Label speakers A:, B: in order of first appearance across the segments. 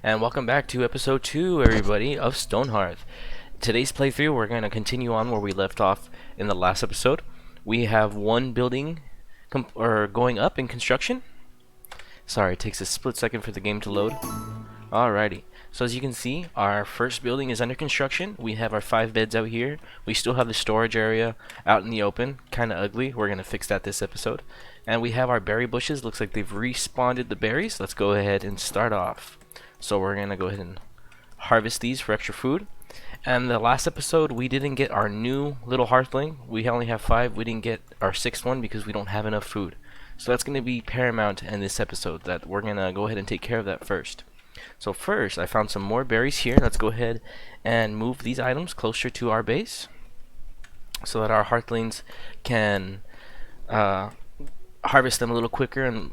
A: And welcome back to episode 2, everybody, of Stonehearth. Today's playthrough, we're going to continue on where we left off in the last episode. We have one building going up in construction. Sorry, it takes a split second for the game to load. Alrighty, so as you can see, our first building is under construction. We have our 5 beds out here. We still have the storage area out in the open, kind of ugly. We're going to fix that this episode. And we have our berry bushes. Looks like they've respawned the berries. Let's go ahead and start off. So we're going to go ahead and harvest these for extra food. And the last episode, we didn't get our new little hearthling. We only have 5. We didn't get our 6th one because we don't have enough food. So that's going to be paramount in this episode, that we're going to go ahead and take care of that first. So first, I found some more berries here. Let's go ahead and move these items closer to our base so that our hearthlings can harvest them a little quicker, and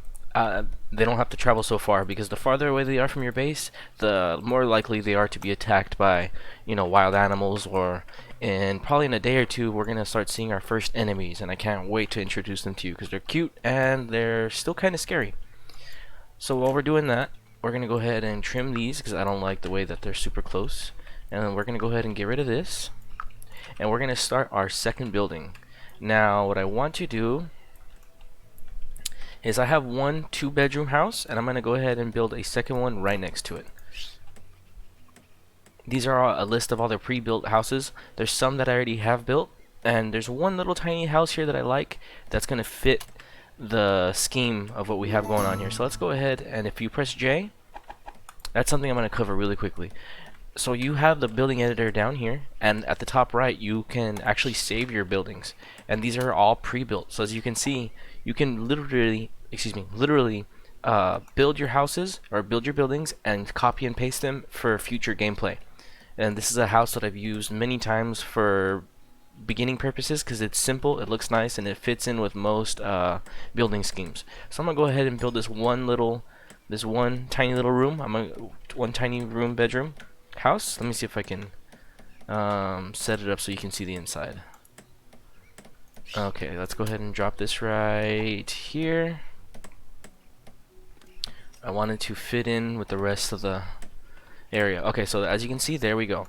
A: they don't have to travel so far, because the farther away they are from your base, the more likely they are to be attacked by, wild animals, or probably in a day or two we're gonna start seeing our first enemies, and I can't wait to introduce them to you because they're cute and they're still kind of scary. So while we're doing that, we're gonna go ahead and trim these because I don't like the way that they're super close, and then we're gonna go ahead and get rid of this, and we're gonna start our second building. Now what I want to do is I have one 2-bedroom house, and I'm going to go ahead and build a second one right next to it. These are a list of all the pre-built houses. There's some that I already have built, and there's one little tiny house here that I like that's going to fit the scheme of what we have going on here. So let's go ahead, and if you press J, that's something I'm going to cover really quickly. So you have the building editor down here, and at the top right you can actually save your buildings, and these are all pre-built. So as you can see, you can literally build your houses or build your buildings and copy and paste them for future gameplay. And this is a house that I've used many times for beginning purposes because it's simple, it looks nice, and it fits in with most building schemes. So I'm gonna go ahead and build this one tiny little room. One tiny room bedroom house. Let me see if I can set it up so you can see the inside. Okay, let's go ahead and drop this right here. I want it to fit in with the rest of the area. Okay, so as you can see, there we go.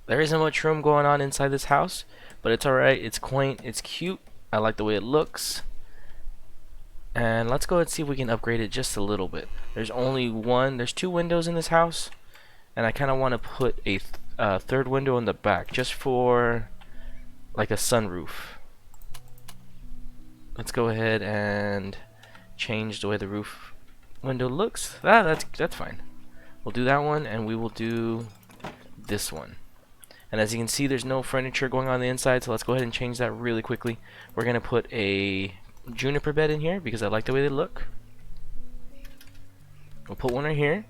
A: There isn't much room going on inside this house, but it's alright. It's quaint, it's cute. I like the way it looks. And let's go ahead and see if we can upgrade it just a little bit. There's 2 windows in this house, and I kind of want to put a third window in the back just for like a sunroof. Let's go ahead and change the way the roof window looks. That's fine. We'll do that one, and we will do this one. And as you can see, there's no furniture going on the inside, so let's go ahead and change that really quickly. We're gonna put a juniper bed in here because I like the way they look. We'll put one right here,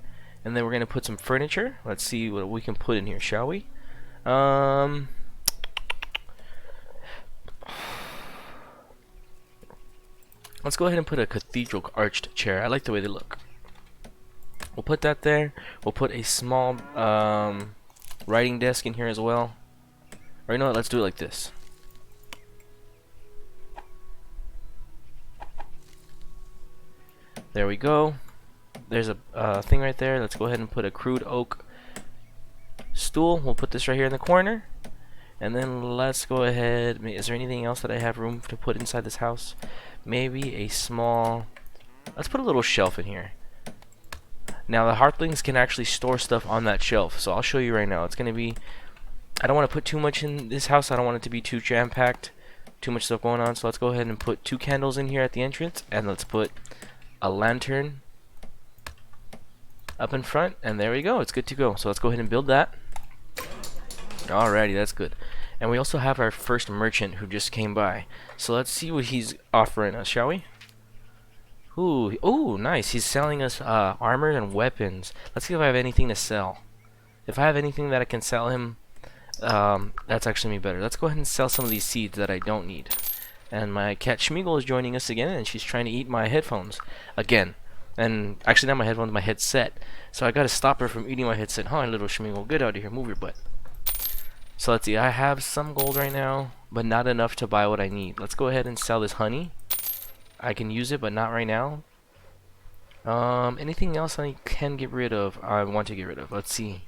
A: and then we're gonna put some furniture. Let's see what we can put in here, shall we? Let's go ahead and put a cathedral arched chair. I like the way they look. We'll put that there. We'll put a small writing desk in here as well. Or you know what, let's do it like this. There we go. There's a thing right there. Let's go ahead and put a crude oak stool. We'll put this right here in the corner. And then let's go ahead. Is there anything else that I have room to put inside this house? Maybe a small... Let's put a little shelf in here. Now the hearthlings can actually store stuff on that shelf, so I'll show you right now. It's going to be... I don't want to put too much in this house. I don't want it to be too jam-packed. Too much stuff going on. So let's go ahead and put 2 candles in here at the entrance. And let's put a lantern up in front. And there we go. It's good to go. So let's go ahead and build that. Alrighty, that's good. And we also have our first merchant who just came by. So let's see what he's offering us, shall we? Ooh, nice. He's selling us armor and weapons. Let's see if I have anything to sell. If I have anything that I can sell him, that's actually me better. Let's go ahead and sell some of these seeds that I don't need. And my cat Schmeagle is joining us again, and she's trying to eat my headphones again. And actually not my headphones, my headset. So I gotta stop her from eating my headset. Hi, little Schmeagle, get out of here, move your butt. So let's see, I have some gold right now, but not enough to buy what I need. Let's go ahead and sell this honey. I can use it, but not right now. Anything else I can get rid of? I want to get rid of. Let's see.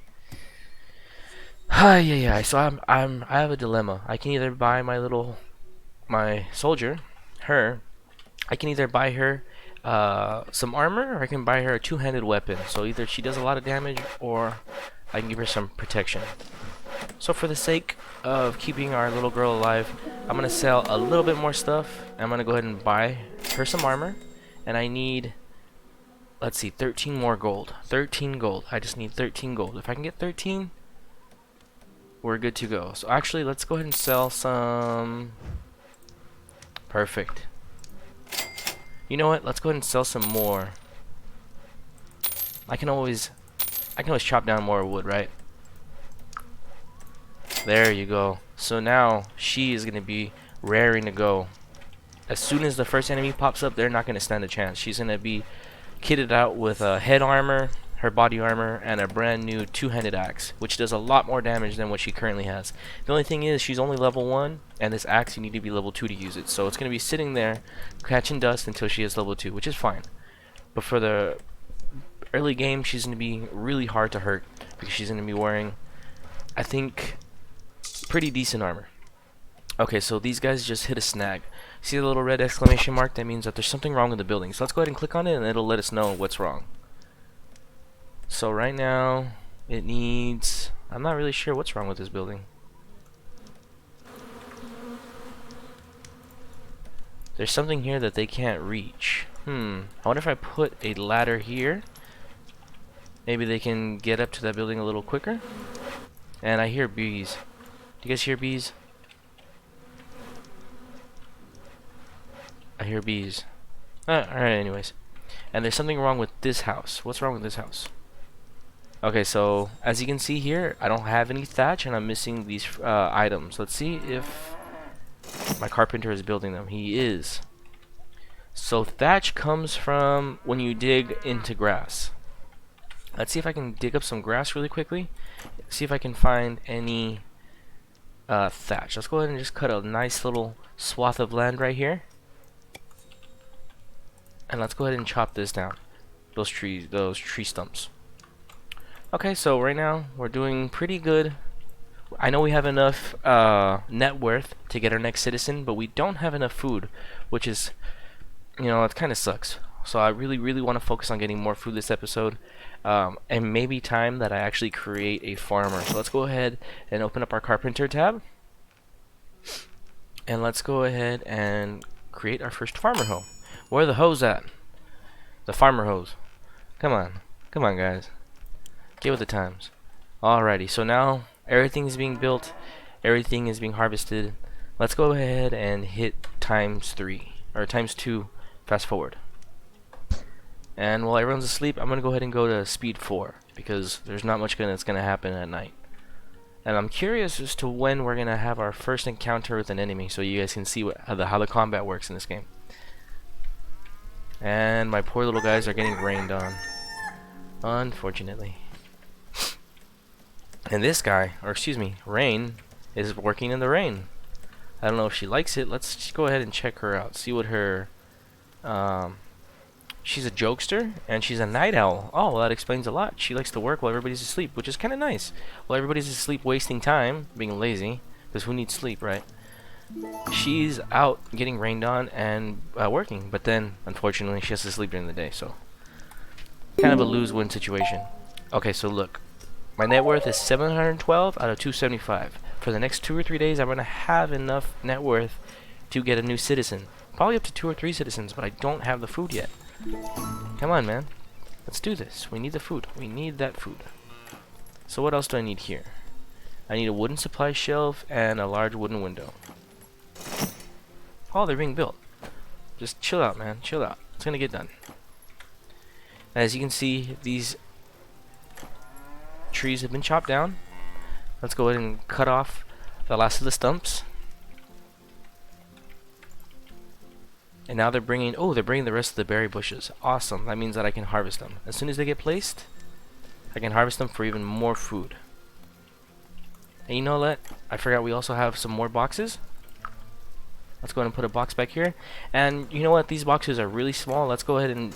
A: Yeah. So I have a dilemma. I can either buy my soldier, her. I can either buy her some armor, or I can buy her a two-handed weapon. So either she does a lot of damage, or I can give her some protection. So for the sake of keeping our little girl alive, I'm gonna sell a little bit more stuff. I'm gonna go ahead and buy her some armor, and I need, let's see, 13 more gold. 13 gold. I just need 13 gold. If I can get 13, we're good to go. So actually, let's go ahead and sell some. Perfect. You know what? Let's go ahead and sell some more. I can always chop down more wood, right? There you go. So now she is gonna be raring to go. As soon as the first enemy pops up, they're not gonna stand a chance. She's gonna be kitted out with head armor, her body armor, and a brand new two-handed axe, which does a lot more damage than what she currently has. The only thing is, she's only level 1, and this axe you need to be level 2 to use it. So it's gonna be sitting there, catching dust until she is level 2, which is fine. But for the early game, she's gonna be really hard to hurt because she's gonna be wearing, I think, pretty decent armor. Okay, so these guys just hit a snag. See the little red exclamation mark? That means that there's something wrong with the building. So let's go ahead and click on it, and it'll let us know what's wrong. So right now, it needs... I'm not really sure what's wrong with this building. There's something here that they can't reach. I wonder if I put a ladder here. Maybe they can get up to that building a little quicker. And I hear bees. Do you guys hear bees? I hear bees. Alright, anyways. And there's something wrong with this house. What's wrong with this house? Okay, so as you can see here, I don't have any thatch and I'm missing these items. Let's see if my carpenter is building them. He is. So thatch comes from when you dig into grass. Let's see if I can dig up some grass really quickly. See if I can find any thatch. Let's go ahead and just cut a nice little swath of land right here. And let's go ahead and chop this down. Those tree stumps. Okay, so right now we're doing pretty good. I know we have enough net worth to get our next citizen, but we don't have enough food, which is, you know, it kind of sucks. So I really want to focus on getting more food this episode. And maybe time that I actually create a farmer. So let's go ahead and open up our carpenter tab. And let's go ahead and create our first farmer hoe. Where are the hoes at? The farmer hoes. Come on. Come on, guys. Get with the times. Alrighty, so now everything is being built. Everything is being harvested. Let's go ahead and hit ×3. Or ×2. Fast forward. And while everyone's asleep, I'm going to go ahead and go to speed 4. Because there's not much that's going to happen at night. And I'm curious as to when we're going to have our first encounter with an enemy. So you guys can see how the combat works in this game. And my poor little guys are getting rained on. Unfortunately. And this guy, or excuse me, Rain, is working in the rain. I don't know if she likes it. Let's just go ahead and check her out. See what her... she's a jokester, and she's a night owl. Oh, well, that explains a lot. She likes to work while everybody's asleep, which is kind of nice. While everybody's asleep wasting time, being lazy, because who needs sleep, right? She's out getting rained on and working, but then unfortunately she has to sleep during the day, so kind of a lose-win situation. Okay, so look, my net worth is 712 out of 275. For the next 2 or 3 days, I'm gonna have enough net worth to get a new citizen, probably up to 2 or 3 citizens, but I don't have the food yet. Come on, man, let's do this. We need the food. We need that food. So what else do I need here? I need a wooden supply shelf and a large wooden window. Oh, they're being built. Just chill out, man. Chill out. It's gonna get done. As you can see, these trees have been chopped down. Let's go ahead and cut off the last of the stumps. And now they're bringing... oh, they're bringing the rest of the berry bushes. Awesome. That means that I can harvest them. As soon as they get placed, I can harvest them for even more food. And you know what? I forgot we also have some more boxes. Let's go ahead and put a box back here. And you know what? These boxes are really small. Let's go ahead and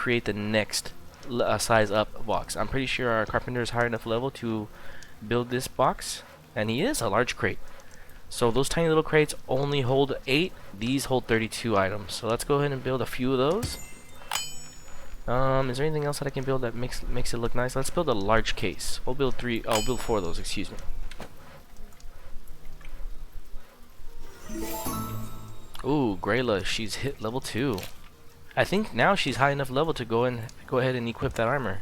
A: create the next size up box. I'm pretty sure our carpenter is high enough level to build this box, and he is a large crate. So those tiny little crates only hold 8. These hold 32 items. So let's go ahead and build a few of those. Is there anything else that I can build that makes it look nice? Let's build a large case. We'll build 3. I'll build 4 of those. Excuse me. Ooh, Grayla, she's hit level 2. I think now she's high enough level to go ahead and equip that armor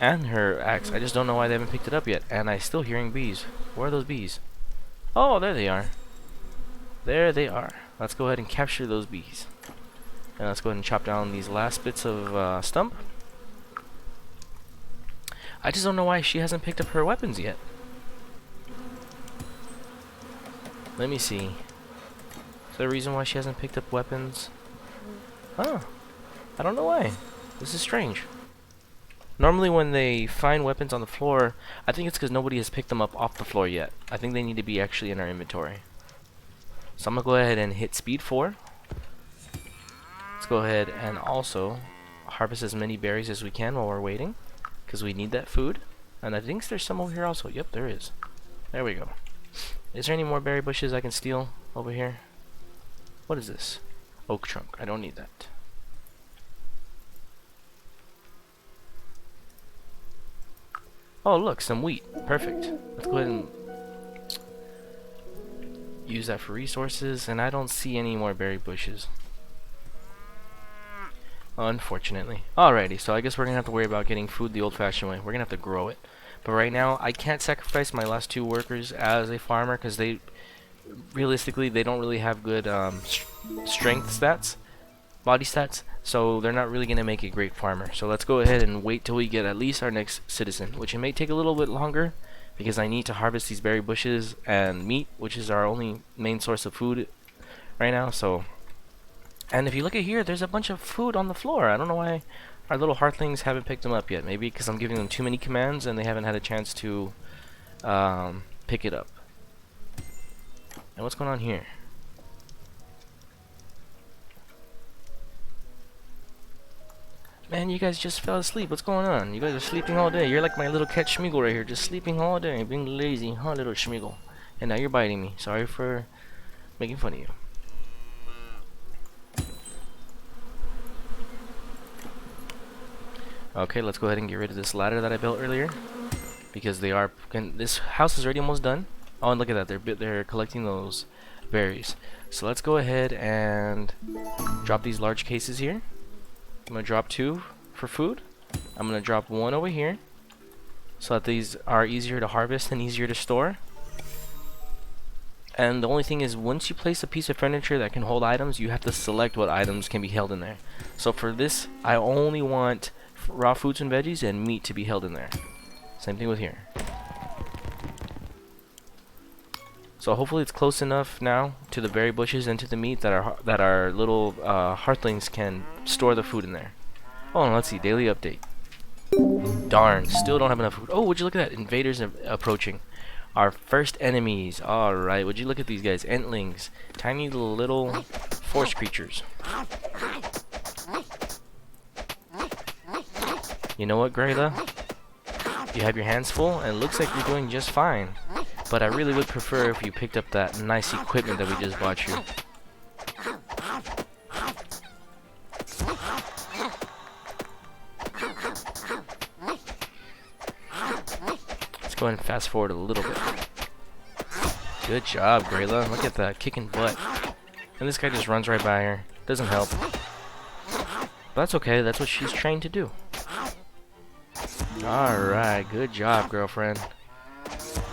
A: and her axe. I just don't know why they haven't picked it up yet. And I'm still hearing bees. Where are those bees? Oh, there they are. There they are. Let's go ahead and capture those bees. And let's go ahead and chop down these last bits of stump. I just don't know why she hasn't picked up her weapons yet. Let me see. Is there a reason why she hasn't picked up weapons? Huh. I don't know why. This is strange. Normally when they find weapons on the floor, I think it's because nobody has picked them up off the floor yet. I think they need to be actually in our inventory. So I'm going to go ahead and hit speed 4. Let's go ahead and also harvest as many berries as we can while we're waiting, because we need that food. And I think there's some over here also. Yep, there is. There we go. Is there any more berry bushes I can steal over here? What is this? Oak trunk. I don't need that. Oh, look, some wheat. Perfect. Let's go ahead and use that for resources, and I don't see any more berry bushes. Unfortunately. Alrighty, so I guess we're gonna have to worry about getting food the old-fashioned way. We're gonna have to grow it. But right now, I can't sacrifice my last 2 workers as a farmer, because they, realistically, they don't really have good strength stats, body stats, so they're not really gonna make a great farmer. So let's go ahead and wait till we get at least our next citizen, which it may take a little bit longer, because I need to harvest these berry bushes and meat, which is our only main source of food right now. So, and if you look at here, there's a bunch of food on the floor. I don't know why our little hearthlings haven't picked them up yet. Maybe because I'm giving them too many commands and they haven't had a chance to pick it up. And what's going on here? Man, you guys just fell asleep. What's going on? You guys are sleeping all day. You're like my little cat Schmeagle right here, just sleeping all day, being lazy, huh, little Schmeagle? And now you're biting me. Sorry for making fun of you. Okay, let's go ahead and get rid of this ladder that I built earlier, because they are. This house is already almost done. Oh, and look at that. They're collecting those berries. So let's go ahead and drop these large cases here. I'm gonna drop 2 for food. I'm gonna drop 1 over here, so that these are easier to harvest and easier to store. And the only thing is, once you place a piece of furniture that can hold items, you have to select what items can be held in there. So for this, I only want raw fruits and veggies and meat to be held in there. Same thing with here. So hopefully it's close enough now to the berry bushes and to the meat that our little hearthlings can store the food in there. Oh, and let's see, daily update. Darn, still don't have enough food. Oh, would you look at that? Invaders approaching. Our first enemies. Alright, would you look at these guys? Entlings. Tiny little forest creatures. You know what, Grayla? You have your hands full, and it looks like you're doing just fine. But I really would prefer if you picked up that nice equipment that we just bought you. Let's go ahead and fast forward a little bit. Good job, Grayla. Look at that, kicking butt. And this guy just runs right by her. Doesn't help. But that's okay, that's what she's trained to do. Alright, good job, girlfriend.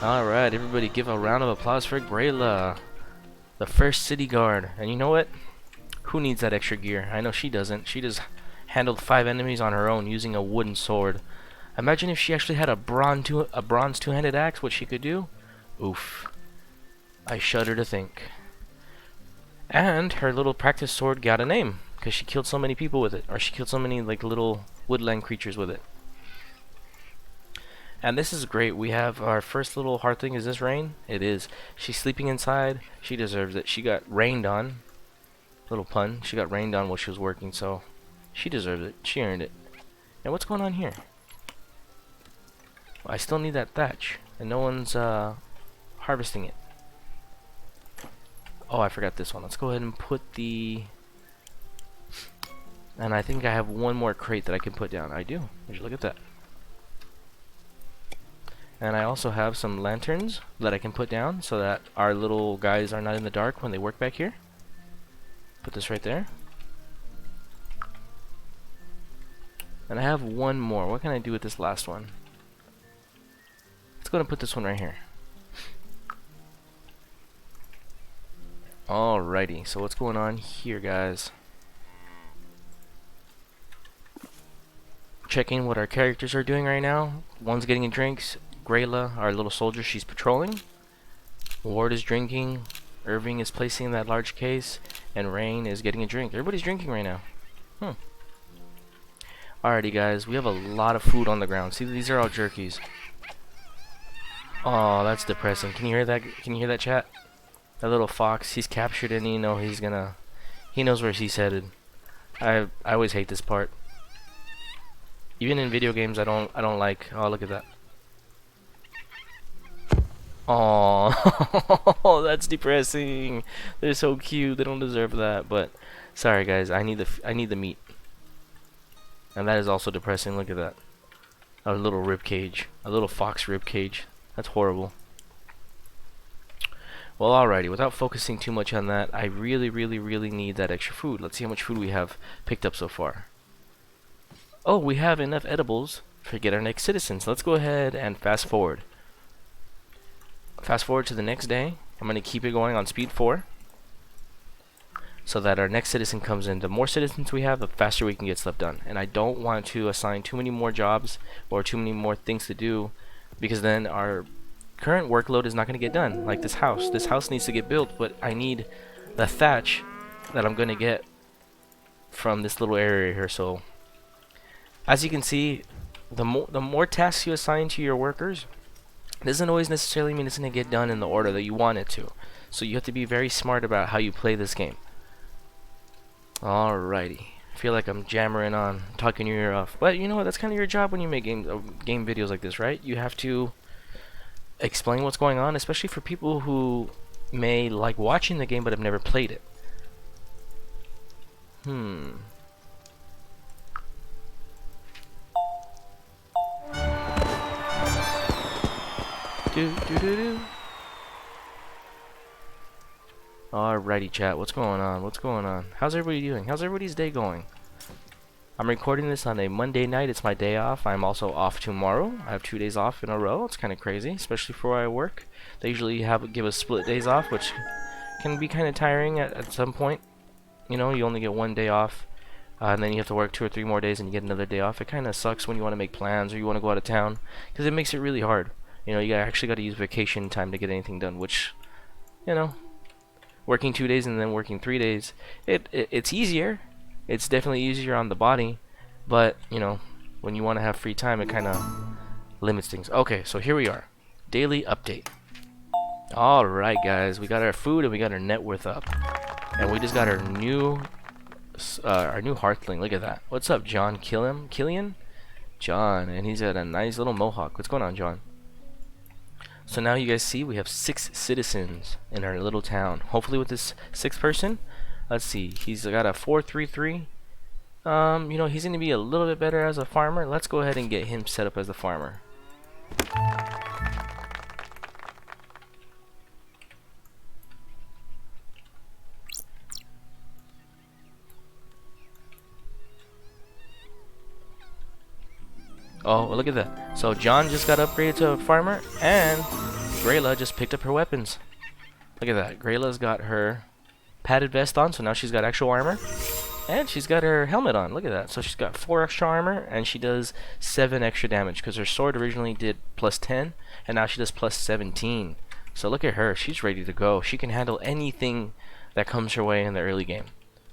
A: Alright, everybody give a round of applause for Grayla, the first city guard. And you know what? Who needs that extra gear? I know she doesn't. She just handled 5 enemies on her own using a wooden sword. Imagine if she actually had a bronze two-handed axe, what she could do. Oof. I shudder to think. And her little practice sword got a name, because she killed so many people with it. Or she killed so many like little woodland creatures with it. And this is great. We have our first little hearthling. Is this Rain? It is. She's sleeping inside. She deserves it. She got rained on. Little pun. She got rained on while she was working, so She deserves it. She earned it. And what's going on here? Well, I still need that thatch, and no one's harvesting it. Oh, I forgot this one. Let's go ahead and put the... And I think I have one more crate that I can put down. I do. Would you look at that? And I also have some lanterns that I can put down so that our little guys are not in the dark when they work back here. Put this right there. And I have one more. What can I do with this last one? Let's go ahead and put this one right here. Alrighty, so what's going on here, guys? Checking what our characters are doing right now. One's getting drinks. Grayla, our little soldier, she's patrolling. Ward is drinking. Irving is placing that large case. And Rain is getting a drink. Everybody's drinking right now. Alrighty, guys, we have a lot of food on the ground. See, these are all jerkies. Oh, that's depressing. Can you hear that? Can you hear that, chat? That little fox, he's captured, and you know he knows where he's headed. I always hate this part. Even in video games, I don't like. Oh, look at that. Oh, that's depressing. They're so cute. They don't deserve that. But sorry, guys. I need the meat. And that is also depressing. Look at that. A little rib cage. A little fox rib cage. That's horrible. Well, alrighty. Without focusing too much on that, I really need that extra food. Let's see how much food we have picked up so far. Oh, we have enough edibles to get our next citizens. Let's go ahead and fast forward. Fast forward to the next day. I'm going to keep it going on speed 4. So that our next citizen comes in. The more citizens we have, the faster we can get stuff done. And I don't want to assign too many more jobs or too many more things to do, because then our current workload is not going to get done. Like this house. This house needs to get built, but I need the thatch that I'm going to get from this little area here. So as you can see, the more tasks you assign to your workers doesn't always necessarily mean it's going to get done in the order that you want it to. So you have to be very smart about how you play this game. Alrighty. I feel like I'm jammering on, talking your ear off. But you know what? That's kind of your job when you make game videos like this, right? You have to explain what's going on, especially for people who may like watching the game but have never played it. Alrighty, chat. What's going on? What's going on? How's everybody doing? How's everybody's day going? I'm recording this on a Monday night. It's my day off. I'm also off tomorrow. I have 2 days off in a row. It's kind of crazy, especially for where I work. They usually give us split days off, which can be kind of tiring at some point. You know, you only get 1 day off, and then you have to work 2 or 3 more days and you get another day off. It kind of sucks when you want to make plans or you want to go out of town, because it makes it really hard. You know, you actually got to use vacation time to get anything done, which, you know, working 2 days and then working 3 days, it's easier. It's definitely easier on the body, but you know, when you want to have free time, it kind of limits things. Okay, so here we are, daily update. All right, guys, we got our food and we got our net worth up, and we just got our new hearthling. Look at that. What's up, John? Killian? John, and he's got a nice little mohawk. What's going on, John? So now you guys see we have 6 citizens in our little town. Hopefully with this 6th person, let's see, he's got a 433. You know, he's going to be a little bit better as a farmer. Let's go ahead and get him set up as a farmer. Oh, look at that. So John just got upgraded to a farmer, and Grayla just picked up her weapons. Look at that. Grayla's got her padded vest on, so now she's got actual armor. And she's got her helmet on. Look at that. So she's got 4 extra armor, and she does 7 extra damage, because her sword originally did plus 10, and now she does plus 17. So look at her. She's ready to go. She can handle anything that comes her way in the early game.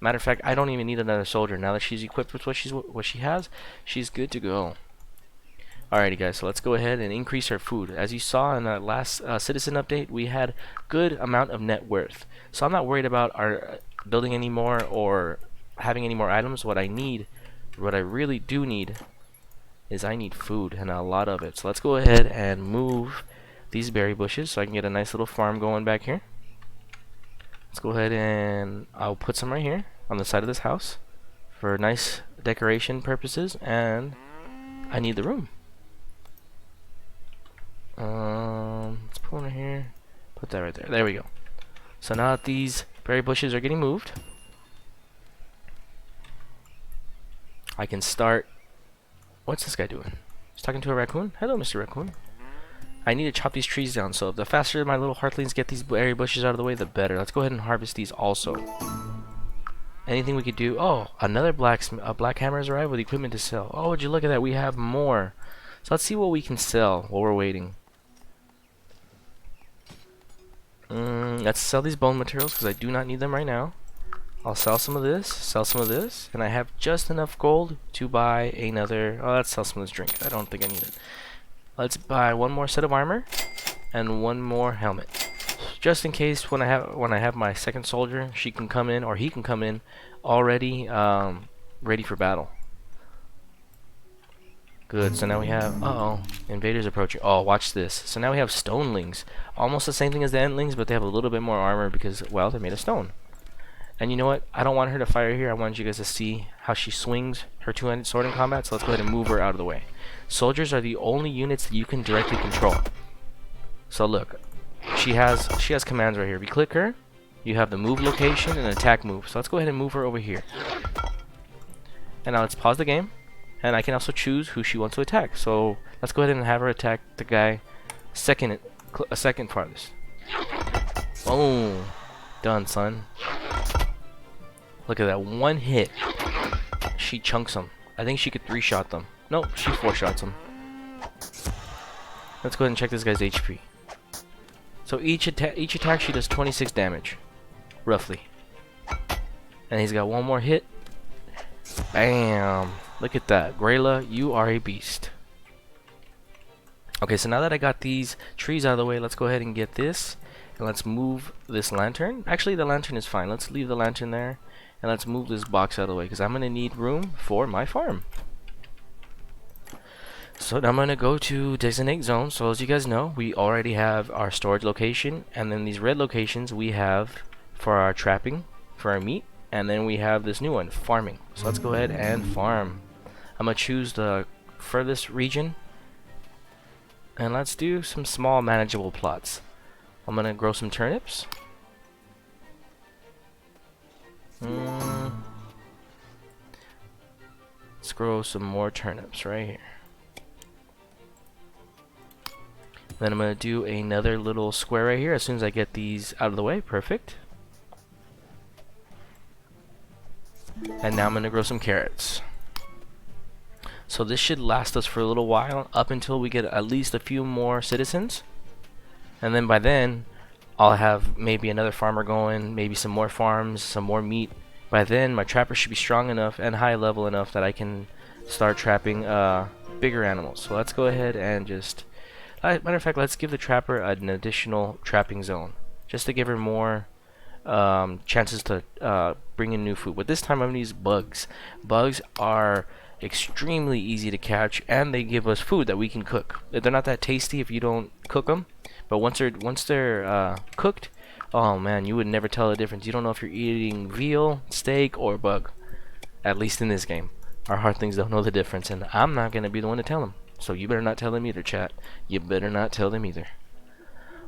A: Matter of fact, I don't even need another soldier. Now that she's equipped with what she has, she's good to go. Alrighty, guys, so let's go ahead and increase our food. As you saw in that last citizen update, we had good amount of net worth. So I'm not worried about our building anymore or having any more items. What I need what I really do need is I need food, and a lot of it. So let's go ahead and move these berry bushes so I can get a nice little farm going back here. Let's go ahead and I'll put some right here on the side of this house for nice decoration purposes, and I need the room. Let's put one right here. Put that right there. There we go. So now that these berry bushes are getting moved, I can start. What's this guy doing? He's talking to a raccoon. Hello, Mr. Raccoon. I need to chop these trees down, so the faster my little hearthlings get these berry bushes out of the way, the better. Let's go ahead and harvest these also. Anything we could do? Oh, another black hammer has arrived with equipment to sell. Oh, would you look at that? We have more. So let's see what we can sell while we're waiting. Let's sell these bone materials because I do not need them right now. I'll sell some of this, and I have just enough gold to buy another. Oh, let's sell some of this drink. I don't think I need it. Let's buy one more set of armor and one more helmet, just in case when I have my second soldier, she can come in, or he can come in already ready for battle. Good. So now we have invaders approaching. Oh, watch this. So now we have stonelings, almost the same thing as the entlings, but they have a little bit more armor because, well, they're made of stone. And you know what? I don't want her to fire here. I want you guys to see how she swings her two-handed sword in combat. So let's go ahead and move her out of the way. Soldiers are the only units that you can directly control. So look, she has commands right here. If you click her, you have the move location and attack move. So let's go ahead and move her over here. And now let's pause the game, and I can also choose who she wants to attack. So let's go ahead and have her attack the guy second farthest. Boom, done, son. Look at that, one hit. She chunks them. I think she could 3-shot them. Nope, she 4-shots them. Let's go ahead and check this guy's HP. So each attack she does 26 damage, roughly. And he's got one more hit. Bam! Look at that, Grayla, you are a beast. Okay, so now that I got these trees out of the way, let's go ahead and get this, and let's move this lantern. Actually, the lantern is fine. Let's leave the lantern there, and let's move this box out of the way because I'm gonna need room for my farm. So now I'm going to go to designate zone. So as you guys know, we already have our storage location, and then these red locations we have for our trapping, for our meat, and then we have this new one, farming. So let's go ahead and farm. I'm going to choose the furthest region, and let's do some small manageable plots. I'm going to grow some turnips. Let's grow some more turnips right here. Then I'm going to do another little square right here as soon as I get these out of the way. Perfect. And now I'm going to grow some carrots. So this should last us for a little while, up until we get at least a few more citizens. And then by then, I'll have maybe another farmer going, maybe some more farms, some more meat. By then, my trapper should be strong enough and high level enough that I can start trapping bigger animals. So let's go ahead and just... matter of fact, let's give the trapper an additional trapping zone, just to give her more chances to bring in new food. But this time I'm going to use bugs. Bugs are extremely easy to catch, and they give us food that we can cook. They're not that tasty if you don't cook them, but once they're cooked, oh man, you would never tell the difference. You don't know if you're eating veal, steak, or bug. At least in this game, our hearthlings don't know the difference, and I'm not going to be the one to tell them. So you better not tell them either, chat. You better not tell them either.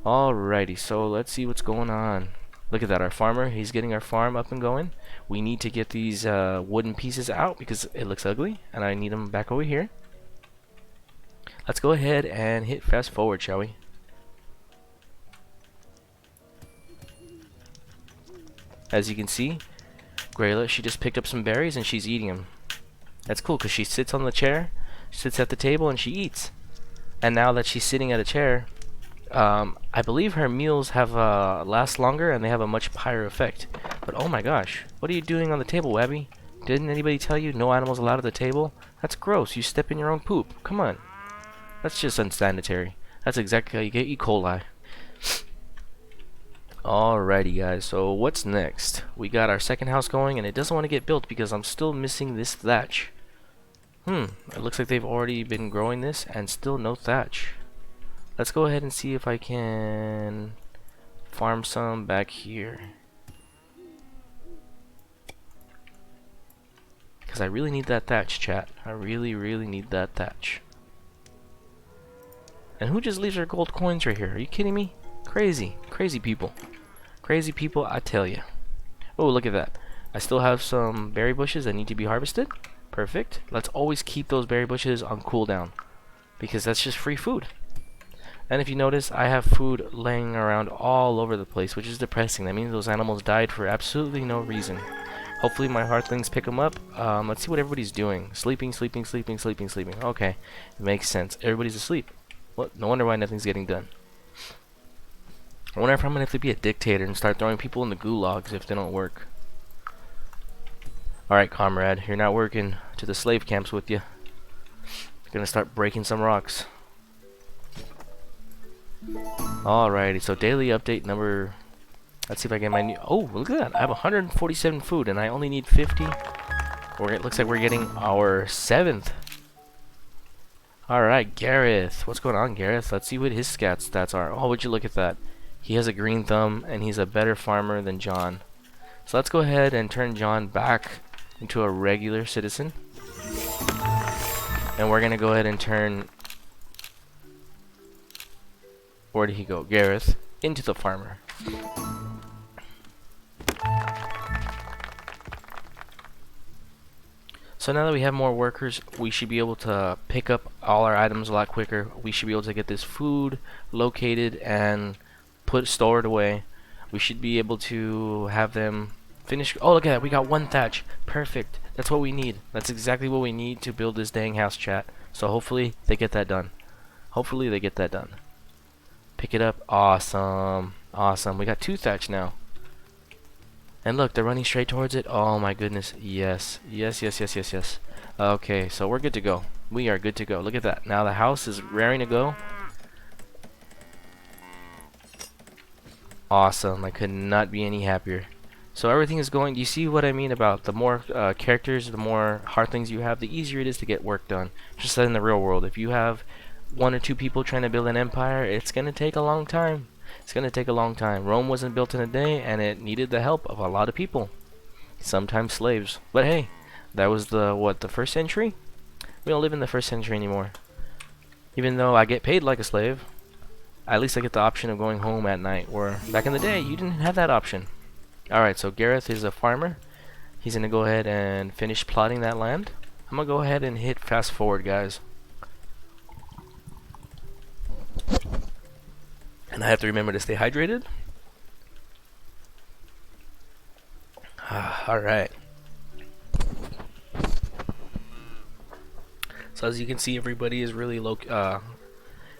A: Alrighty, so let's see what's going on. Look at that, our farmer, he's getting our farm up and going. We need to get these wooden pieces out because it looks ugly, and I need them back over here. Let's go ahead and hit fast forward, shall we? As you can see, Grayla, she just picked up some berries and she's eating them. That's cool because she sits on the chair, sits at the table, and she eats. And now that she's sitting at a chair, I believe her meals have last longer and they have a much higher effect. But oh my gosh, what are you doing on the table, Wabby? Didn't anybody tell you no animals allowed at the table? That's gross. You step in your own poop. Come on. That's just unsanitary. That's exactly how you get E. coli. Alrighty guys, so what's next? We got our second house going, and it doesn't want to get built because I'm still missing this thatch. It looks like they've already been growing this and still no thatch. Let's go ahead and see if I can farm some back here. Because I really need that thatch, chat. I really, really need that thatch. And who just leaves their gold coins right here? Are you kidding me? Crazy. Crazy people. Crazy people, I tell you. Oh, look at that. I still have some berry bushes that need to be harvested. Perfect. Let's always keep those berry bushes on cooldown, because that's just free food. And if you notice, I have food laying around all over the place, which is depressing. That means those animals died for absolutely no reason. Hopefully my hearthlings pick them up. Let's see what everybody's doing. Sleeping, sleeping, sleeping, sleeping, sleeping. Okay, it makes sense. Everybody's asleep. Well, no wonder why nothing's getting done. I wonder if I'm gonna have to be a dictator and start throwing people in the gulags if they don't work. Alright, comrade, you're not working to the slave camps with you. You're gonna start breaking some rocks. Alrighty, so daily update number... Let's see if I get my new... Oh, look at that. I have 147 food and I only need 50. It looks like we're getting our 7th. Alright, Gareth. What's going on, Gareth? Let's see what his stats are. Oh, would you look at that. He has a green thumb and he's a better farmer than John. So let's go ahead and turn John back into a regular citizen. And we're going to go ahead and turn... Where did he go? Gareth into the farmer. So now that we have more workers, we should be able to pick up all our items a lot quicker. We should be able to get this food located and stored away. We should be able to have them finish. Oh, look at that. We got 1 thatch. Perfect. That's what we need. That's exactly what we need to build this dang house, chat. So hopefully they get that done. Hopefully they get that done. Pick it up. Awesome. Awesome. We got 2 thatch now. And look, they're running straight towards it. Oh my goodness. Yes. Yes, yes, yes, yes, yes. Okay, so we're good to go. We are good to go. Look at that. Now the house is raring to go. Awesome. I could not be any happier. So everything is going... You see what I mean about the more characters, the more hearthlings you have, the easier it is to get work done. Just like in the real world. If you have 1 or 2 people trying to build an empire, it's going to take a long time. It's going to take a long time. Rome wasn't built in a day, and it needed the help of a lot of people. Sometimes slaves. But hey, that was the 1st century? We don't live in the 1st century anymore. Even though I get paid like a slave, at least I get the option of going home at night, where back in the day, you didn't have that option. Alright, so Gareth is a farmer. He's going to go ahead and finish plotting that land. I'm going to go ahead and hit fast forward, guys. And I have to remember to stay hydrated. Alright. So as you can see, everybody is really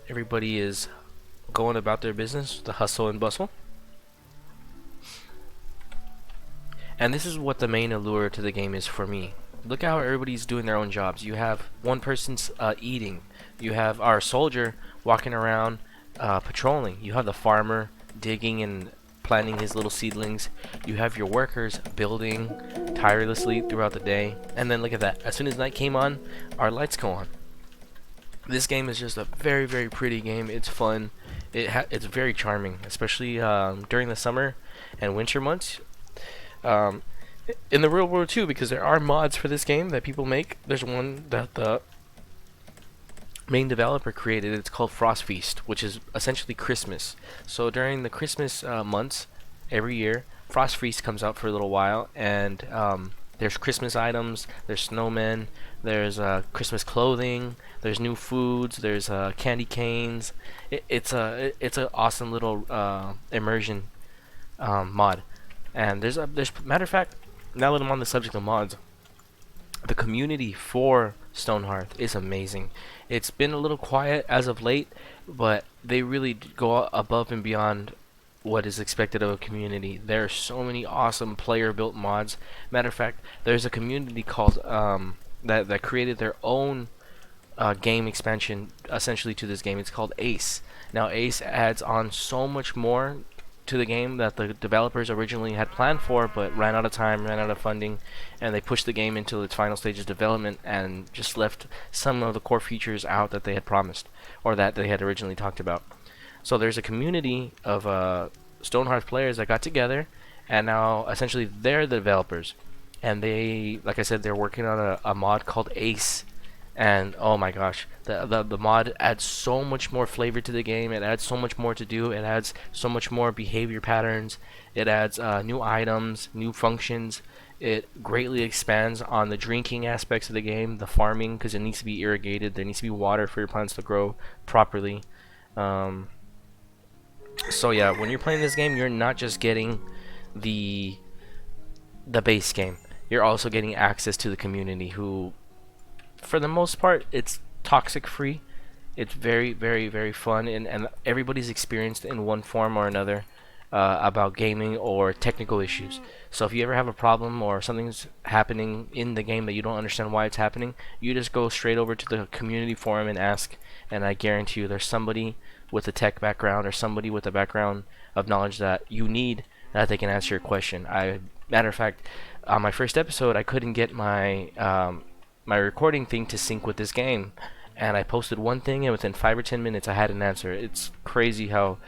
A: everybody is going about their business, the hustle and bustle. And this is what the main allure to the game is for me. Look how everybody's doing their own jobs. You have one person's eating. You have our soldier walking around patrolling. You have the farmer digging and planting his little seedlings. You have your workers building tirelessly throughout the day. And then look at that. As soon as night came on, our lights go on. This game is just a very, very pretty game. It's fun. It's very charming, especially during the summer and winter months. In the real world too, because there are mods for this game that people make. There's one that the main developer created. It's called Frost Feast, which is essentially Christmas. So during the Christmas months every year, Frost Feast comes out for a little while, and there's Christmas items, there's snowmen, there's Christmas clothing, there's new foods, there's candy canes. It's an awesome little immersion mod. And there's matter of fact, now that I'm on the subject of mods, the community for Stonehearth is amazing. It's been a little quiet as of late, but they really go above and beyond what is expected of a community. There are so many awesome player-built mods. Matter of fact, there's a community called that created their own game expansion essentially to this game. It's called Ace. Now Ace adds on so much more to the game that the developers originally had planned for, but ran out of time, ran out of funding, and they pushed the game into its final stages of development and just left some of the core features out that they had promised or that they had originally talked about. So there's a community of Stonehearth players that got together, and now essentially they're the developers, and they, like I said, they're working on a mod called Ace. And oh my gosh, the mod adds so much more flavor to the game. It adds so much more to do. It adds so much more behavior patterns. It adds new items, new functions. It greatly expands on the drinking aspects of the game, the farming, because it needs to be irrigated. There needs to be water for your plants to grow properly. Um, so yeah, when you're playing this game, you're not just getting the base game. You're also getting access to the community who, for the most part, it's toxic free. It's very, very, very fun, and everybody's experienced in one form or another about gaming or technical issues. So if you ever have a problem or something's happening in the game that you don't understand why it's happening, you just go straight over to the community forum and ask, and I guarantee you there's somebody with a tech background or somebody with a background of knowledge that you need that they can answer your question. Matter of fact, on my first episode, I couldn't get my recording thing to sync with this game, and I posted one thing, and within 5 or 10 minutes I had an answer. It's crazy how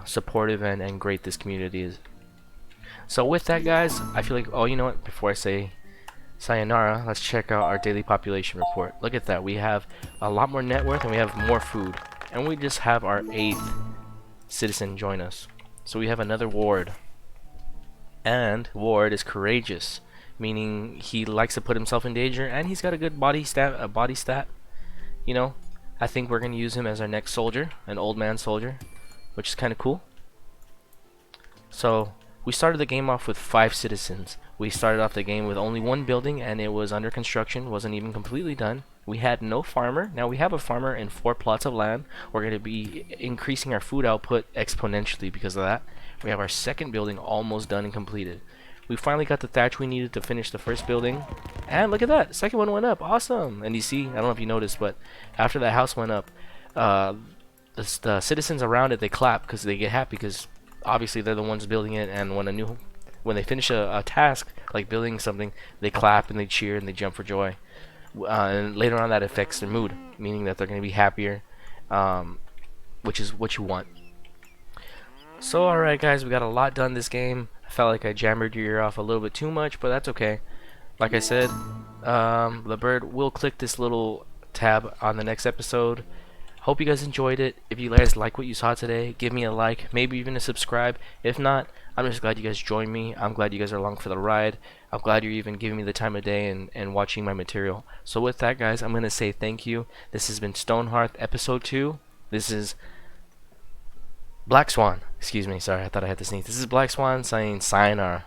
A: supportive and great this community is. So with that, guys, I feel like, oh, you know what, before I say sayonara, let's check out our daily population report. Look at that, we have a lot more net worth and we have more food, and we just have our 8th citizen join us. So we have another ward, and Ward is courageous, meaning he likes to put himself in danger, and he's got a good body stat. You know, I think we're gonna use him as our next soldier, an old man soldier, which is kind of cool. So we started the game off with 5 citizens. We started off the game with only 1 building, and it was under construction, wasn't even completely done. We had no farmer. Now we have a farmer and 4 plots of land. We're going to be increasing our food output exponentially because of that. We have our second building almost done and completed. We finally got the thatch we needed to finish the first building. And look at that, the second one went up. Awesome. And you see, I don't know if you noticed, but after that house went up, the citizens around it, they clap because they get happy because obviously they're the ones building it, and when they finish a task like building something, they clap and they cheer and they jump for joy. And later on that affects their mood, meaning that they're going to be happier, which is what you want. So alright guys, we got a lot done this game. I felt like I jammered your ear off a little bit too much, but that's okay. Like I said, the bird will click this little tab on the next episode. Hope you guys enjoyed it. If you guys like what you saw today, give me a like, maybe even a subscribe. If not, I'm just glad you guys joined me. I'm glad you guys are along for the ride. I'm glad you're even giving me the time of day and watching my material. So with that, guys, I'm going to say thank you. This has been Stonehearth episode 2. This is Black Swan. Excuse me, sorry, I thought I had to sneeze. This is Black Swan saying sayonara.